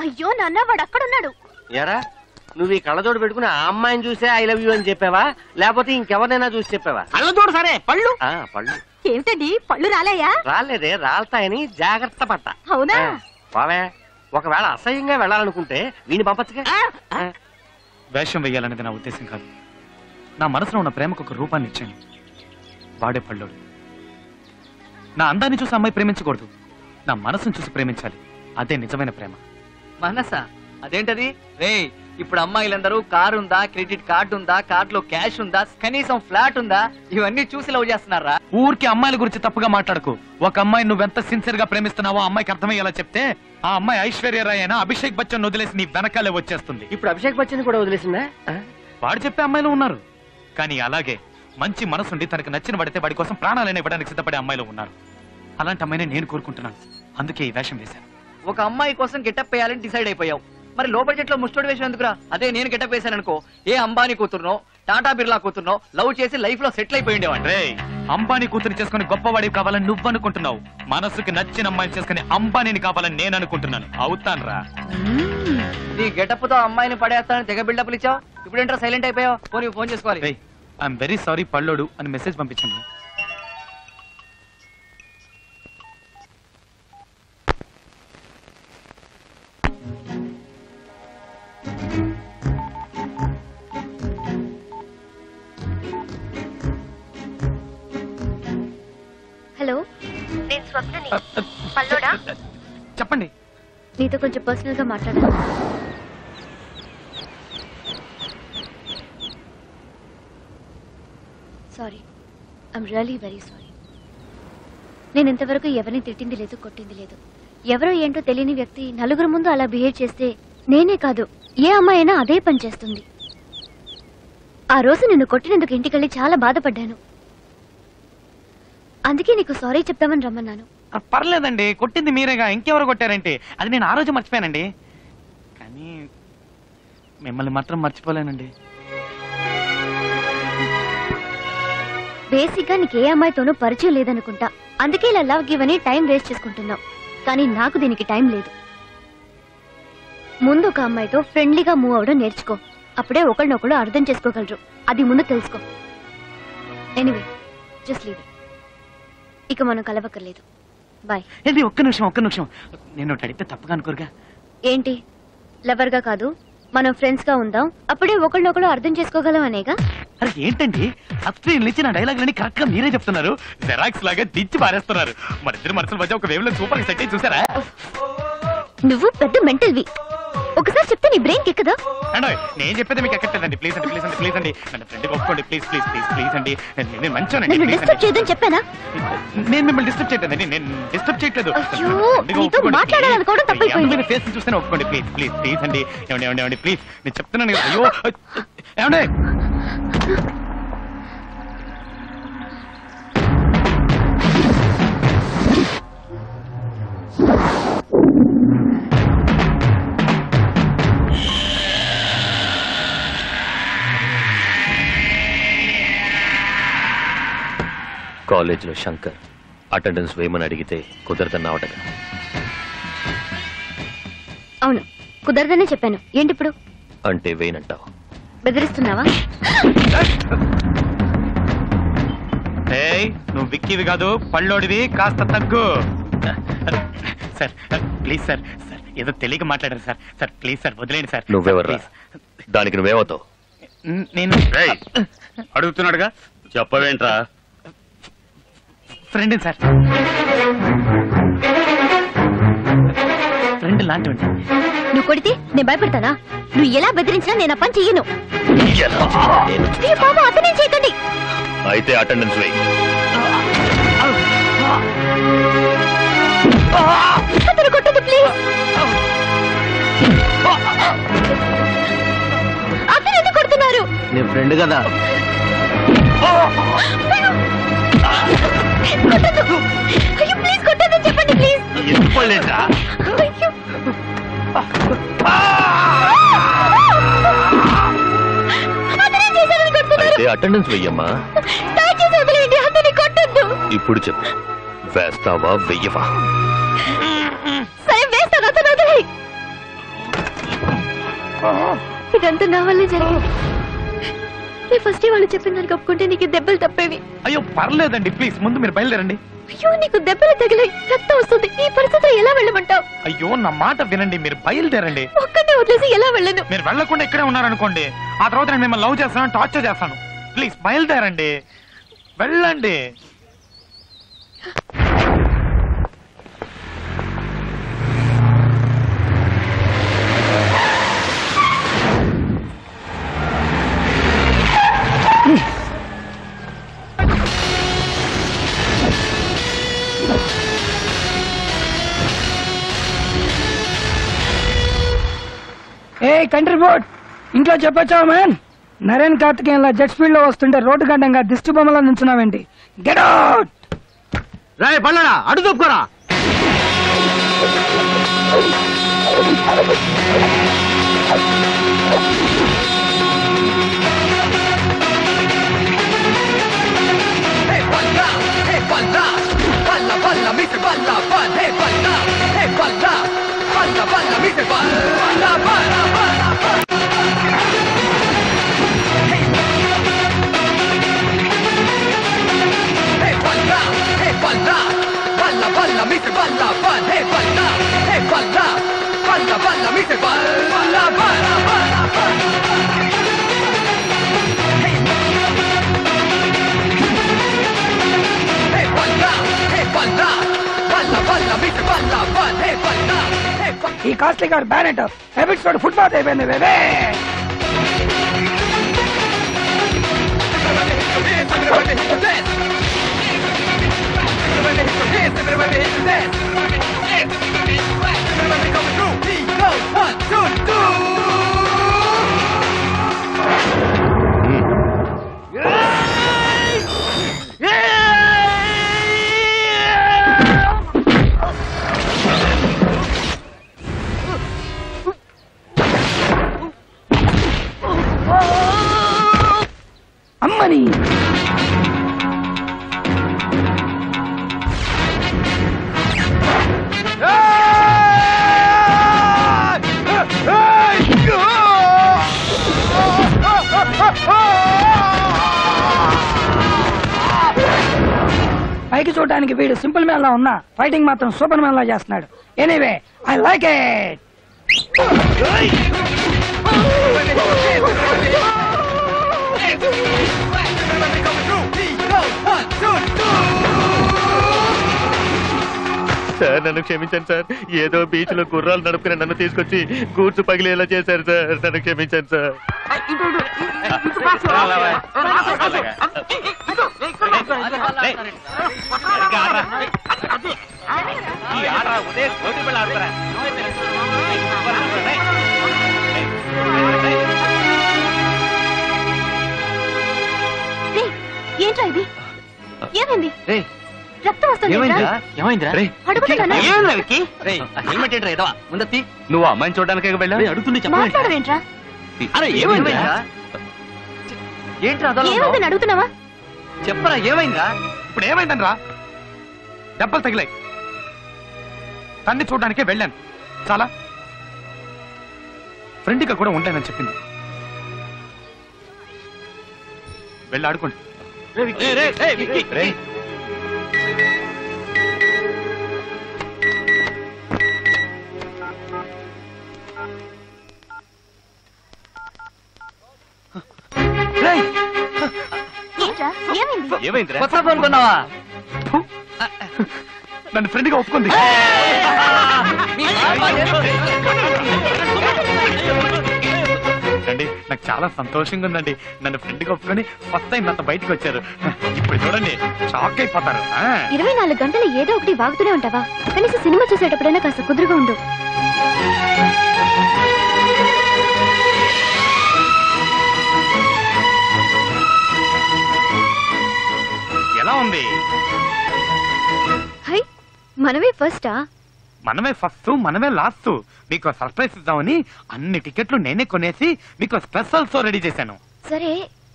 అయ్యో నాన్న వాడు అక్కడున్నాడు. ఎరా నువ్వు ఈ కళ్ళజోడు పెట్టుకుని ఆ అమ్మాయిని చూసే ఐ లవ్ యూ అని చెప్పావా, లేకపోతే ఇంకెవరినైనా చూసి చెప్పావా? కళ్ళజోడు సరే, పళ్ళు పళ్ళు ఏమిటండి పళ్ళు రాలేయా? రాలేదే, రాలతాయని జాగ్రత్త పడ్డా. అవునా? బావే ఒకవేళ అసహ్యంగా వెళ్ళాలనుకుంటే వీని పంపచ్చుగా. వేషం వెయ్యాలనేది నా ఉద్దేశం కాదు. నా మనసులో ఉన్న ప్రేమకు ఒక రూపాన్ని ఇచ్చాను. వాడే పళ్ళోడు. నా అందాన్ని చూసి అమ్మాయి ప్రేమించకూడదు, నా మనసును చూసి ప్రేమించాలి. అదే నిజమైన ప్రేమ. మనసా? అదేంటది రే? ఇప్పుడు అమ్మాయిలందరూ కారు ఉందా, క్రెడిట్ కార్డు ఉందా, కార్డులో క్యాష్ ఉందా, కనీసం ఫ్లాట్ ఉందా, ఇవన్నీ చూసి లవ్ చేస్తున్నారా? ఊరికి అమ్మాయిల గురించి తప్పుగా మాట్లాడకు. ఒక అమ్మాయి నువ్వెంత సిన్సియర్ గా ప్రేమిస్తున్నావో అమ్మాయికి అర్థమయ్యేలా చెప్తే ఆ అమ్మాయి ఐశ్వర్యరాయ్ అయినా అభిషేక్ బచ్చన్ వదిలేసి నీ వెనకాలే వచ్చేస్తుంది. ఇప్పుడు అభిషేక్ బచ్చన్ కూడా వదిలేసిందా? వాడు చెప్పే అమ్మాయిలు ఉన్నారు, కానీ అలాగే మంచి మనసుండి తనకు నచ్చిన పడితే వాడి కోసం ప్రాణాలైనా ఇవ్వడానికి సిద్ధపడే అమ్మాయిలు ఉన్నారు. అలాంటి అమ్మాయిని నేను కోరుకుంటున్నాను. అందుకే ఈ వేషం వేశాను. ఒక అమ్మాయి కోసం గెటప్ వేయాలని డిసైడ్ అయిపోయావు. మరి లో బడ్జెట్ లో ముస్టోడ్ వేషన్ ఎందుకురా? అదే నేను గెటప్ వేశాను అనుకో, ఏ అంబానీ కూతురునో టాటా బిర్లా కూతురునో లవ్ చేసి లైఫ్ లో సెటిల్ అయిపోయి ఉండేవాడి. అంబానీ కూతురు చేసుకుని గొప్పవాడివి కావాలని నువ్వు అనుకుంటున్నావు. మనసుకి నచ్చిన అమ్మాయిని చేసుకుని అంబానీని కావాలని నేను అనుకుంటున్నాను. అవుతాను రా. నీ గెటప్ తో అమ్మాయిని పడేస్తానని తెగ బిల్డప్లు ఇచ్చావు. ఇప్పుడు ఏంటో సైలెంట్ అయిపోయావు? ఫోన్ చేసుకోవాలి. ఐఎమ్ వెరీ సారీ పల్లోడు అని మెసేజ్ పంపించాను. హలో, నేను స్వప్నని. పల్లోడా? చెప్పండి. నీతో కొంచెం పర్సనల్ గా మాట్లాడాలి. Sorry, I'm really very sorry. నేను ఇంతవరకు ఎవరిని తిట్టింది లేదు, కొట్టింది లేదు. ఎవరో ఏంటో తెలియని వ్యక్తి నలుగురు ముందు అలా బిహేవ్ చేస్తే నేనే కాదు ఏ అమ్మాయి అయినా అదే పని చేస్తుంది. ఆ రోజు నిన్ను కొట్టినందుకు ఇంటికెళ్ళి చాలా బాధపడ్డాను. అందుకే నీకు సారీ చెప్తామని రమ్మన్నాను. పర్లేదండి, కొట్టింది మీరేగా, ఇంకెవరు కొట్టారంటే అది నేను ఆ రోజు మర్చిపోయానండి. కానీ మిమ్మల్ని మాత్రం మర్చిపోలేనండి. బేసిక్ గా నీకు ఏ అమ్మాయితోనూ పరిచయం లేదనుకుంటా. అందుకే ఇలా లవ్ గివ్ అని టైం వేస్ట్ చేసుకుంటున్నావు. కానీ నాకు దీనికి టైం లేదు. ముందు ఒక అమ్మాయితో ఫ్రెండ్లీగా మూవ్ అవడం నేర్చుకో. అప్పుడే ఒకళ్ళనొకళ్ళు అర్థం చేసుకోగలరు. అది ముందు తెలుసుకో. Anyway, just leave it. ఇక మనం కలవక్కర్లేదు. బాయ్. ఏంటి ఒక్క నిమిషం నేను అడిగితే తప్పగా అనుకోరుగా? ఏంటి, లవర్ గా కాదు మనం ఫ్రెండ్స్ గా ఉందాం, అప్పుడే ఒకళ్ళనొకళ్ళు అర్థం చేసుకోగలం అనేగా? అరే ఏంటండి, సబ్స్క్రీన్ ఇచ్చి నా డైలాగులని కరెక్ట్ గా మీరే చెప్తున్నారు. జెరాక్స్ లాగా దించి పారేస్తున్నారు. మన ఇద్దరు మనసుల మధ్య ఒక వేవ్ లో సూపర్ సెట్ అయ్యి చూసారా? నువ్వు పెద్ద మెంటల్వి. ఒకసారి చెప్తే నీ బ్రెయిన్ ఎక్కదా? నేను చెప్పేది మీకు ఎక్కట్లేదండి. ప్లీజ్ అండి నన్ను ఫ్రెండ్ ఒప్పుకోండి. ప్లీజ్ అండి. నేను మంచోనండి. నన్ను డిస్టర్బ్ చేయదని చెప్పానా? నేను మిమ్మల్ని డిస్టర్బ్ చేయలేదండి. నేను డిస్టర్బ్ చేయట్లేదు. మాట్లాడాలనుకోవడం తప్పైపోయింది. ఫేస్ చూస్తేనే ఒప్పుకోండి. ప్లీజ్ అండి. ఏమండి ప్లీజ్, నేను చెప్తున్నాను కదా. అయ్యో ఏమండి, కాలేజీలో శంకర్ అటెండెన్స్ వేయమని అడిగితే కుదరదన్నావటగా? అవును, కుదరదనే చెప్పాను. ఏంటి ఇప్పుడు? అంటే వేయనంటావు? బెదిరిస్తున్నావా? నువ్వు విక్కివి కాదు, పళ్ళోడివి. కాస్త తగ్గు. సార్ ప్లీజ్ సార్, ఏదో తెలియక మాట్లాడారు సార్. ప్లీజ్ సార్, వదిలేండి సార్. నువ్వెవర్రా? దానికి నువ్వేమవుతావు? నేను అడుగుతున్నాడుగా, చెప్పవేంట్రా? Friend sir. ఫ్రెండ్ లాంటి. నువ్వు కొడితే నేను భయపడతానా? నువ్వు ఎలా బెదిరించినా నేను ఆ పని చెయ్యను. బాబా, అతనే చేయకండి. అయితే అటెండెన్స్ వేయి. అతను కొట్టదు ప్లీజ్. అతను ఎందుకు కొడుతున్నారు? నీ ఫ్రెండ్ కదా. కొట్టదు. అయ్యో ప్లీజ్ కొట్టదని చెప్పండి ప్లీజ్. అయ్యో అతనే చేశానని కొడుతున్నారు. అయితే అటెండెన్స్ వెయ్యమ్మా. దయచేసి వదిలేయండి, అతన్ని కొట్టద్దు. ఇప్పుడు చెప్పు, వేస్తావా వెయ్యవా? సరే వేస్తాను, అతను వదిలే. ఇదంతా నా వల్లే జరిగింది. నేను ఫస్ట్ వాళ్ళు చెప్పిన దానికి ఒప్పుకుంటే నీకు దెబ్బలు తప్పేవి. అయ్యో పర్లేదండి, ప్లీజ్ ముందు మీరు బయలుదేరండి. అయ్యో నీకు దెబ్బలు తగిలాయి, రక్తం వస్తుంది. ఈ పరిస్థితిలో ఎలా వెళ్ళమంటావు? అయ్యో నా మాట వినండి, మీరు బయలుదేరండి. ఒక్కటే వదిలేసి ఎలా వెళ్ళను? మీరు వెళ్ళకుండా ఇక్కడే ఉన్నారనుకోండి, ఆ తర్వాత నేను మిమ్మల్ని లవ్ చేస్తాను, టార్చర్ చేస్తాను. ప్లీజ్ బయలుదేరండి, వెళ్ళండి. ఏ కంట్రీ బోర్డ్ ఇంట్లో చెప్పొచ్చావా మ్యాన్? నరేన్ కార్తికేయన్లా జెట్ స్పీడ్ లో వస్తుంటే రోడ్డు గడ్డంగా దిష్టి బొమ్మలా నుంచున్నావేంటి? Get out! రాయ్ పల్లడా అడు తప్పుకోరా. ఈ కాస్ట్లీ కార్ బ్యానెట్ హ్యాబిట్స్ తోటి ఫుట్పాత్ అయిపోయింది బేబే. అమ్మని పైకి చూడడానికి వీడు సింపుల్ మ్యాన్ లా ఉన్నా ఫైటింగ్ మాత్రం సూపర్ మ్యాన్ లా చేస్తున్నాడు. Anyway I like it. Sir నన్ను క్షమించండి సార్. ఏదో బీచ్ లో గుర్రాలు నడుపుకుని నన్ను తీసుకొచ్చి గూడ్స్ పగిలేలా చేశారు సార్. నన్ను క్షమించండి సార్. ఏంట్రా ఇది? ఏమైంది? రక్తం వస్తుంది. నువ్వు అమ్మాయిని చూడడానికి వెళ్ళావు అడుగుతుంది. మాట్లాడవేంట్రా? అరే ఏమైందా? ఏంట్రా ఏమైందని అడుగుతున్నావా? చెప్పరా ఏమైందా? ఇప్పుడు ఏమైందని రా? దెబ్బలు తగిలాయి, తన్ని చూడడానికే వెళ్ళాను. చాలా ఫ్రెండ్గా కూడా ఉంటానని చెప్పింది. వెళ్ళి ఆడుకోండి. ఏమైందిరా? కొత్త ఫోన్ కొన్నావా? నన్ను ఫ్రెండ్గా ఒప్పుకుంది. అండి నాకు చాలా సంతోషంగా ఉందండి. నన్ను ఫ్రెండ్గా ఒప్పుకొని ఫస్ట్ టైం నాతో బయటకు వచ్చారు. ఇప్పుడు చూడండి షాక్ అయిపోతారు. 24 గంటలు ఏదో ఒకటి వాగుతూనే ఉంటావా? కనీసం సినిమా చూసేటప్పుడైనా కాస్త కుదురుగా ఉండు. ఎలా ఉంది? హై, మనమే ఫస్టా? మనమే ఫస్ట్, మనమే లాస్ట్. మీకు సర్ప్రైజ్ ఇద్దామని అన్ని టికెట్లు నేనే కొనేసి మీకు స్పెషల్ షో రెడీ చేశాను. సరే,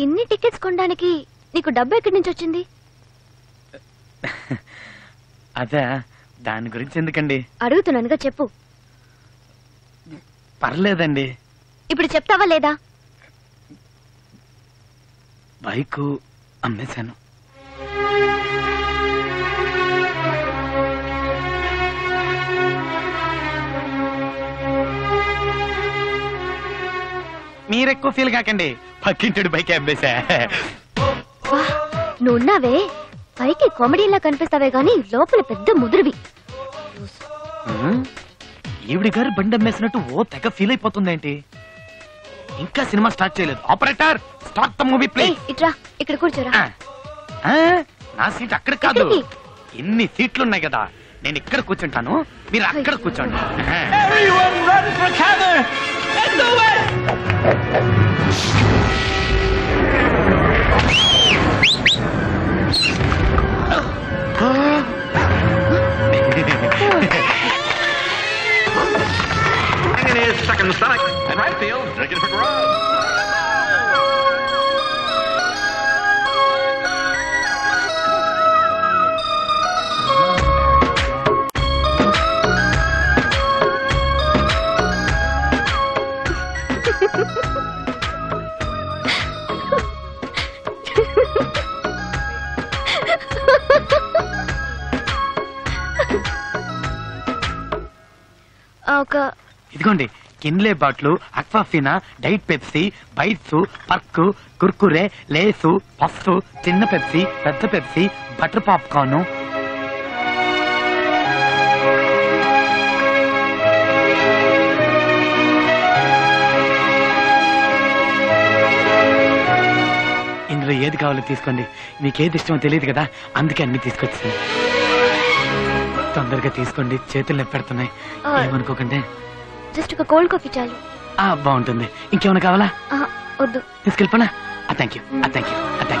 ఇన్ని టికెట్స్ కొనడానికి నీకు డబ్బు ఎక్కడి నుంచి వచ్చింది? అదే, దాని గురించి ఎందుకండి? అడుగుతున్నానుగా చెప్పు. పర్లేదండి. ఇప్పుడు చెప్తావా లేదా? బైక్ అమ్మేశాను. మీరెక్కువ ఫీల్ కాకండి, పక్కింటి బైక్ అమ్మేశా. వా, నువ్వున్నావే పైకి కామెడీలా కనిపిస్తావే గాని లోపల పెద్ద ముదురువి. ఈవిడి గారు బండి అమ్మేసినట్టు ఓ తెగ ఫీల్ అయిపోతుందేంటి? ఇంకా సినిమా స్టార్ట్ చేయలేదు. Operator, start the movie please. ఇట్రా, ఇక్కడ కూర్చోరా. నా సీట్ అక్కడ కాదు, ఇన్ని సీట్లు ఉన్నాయి కదా, నేను ఇక్కడ కూర్చుంటాను, మీరు అక్కడ కూర్చోండి. Stuck in the stomach. And right field, drinking for grub. ఇదిగోండి, కిన్లే బాట్లు, Aquafina, diet Pepsi, bites, Perk, Kurkure, Lay's, puff, చిన్న పెప్సీ, పెద్ద పెప్సీ, బటర్ పాప్కార్న్. ఇందులో ఏది కావాలో తీసుకోండి, మీకేది ఇష్టమో తెలియదు కదా, అందుకే అన్ని తీసుకొచ్చింది. తొందరగా తీసుకోండి, చేతులు నొప్పెడుతున్నాయి, ఏమనుకోకండి. జస్ట్ ఒక కోల్డ్ కాఫీ చాలు. బాగుంటుంది. ఇంకేమైనా కావాలా? వద్దు. తీసుకెళ్ళిపోనా? Thank you, thank you, thank you.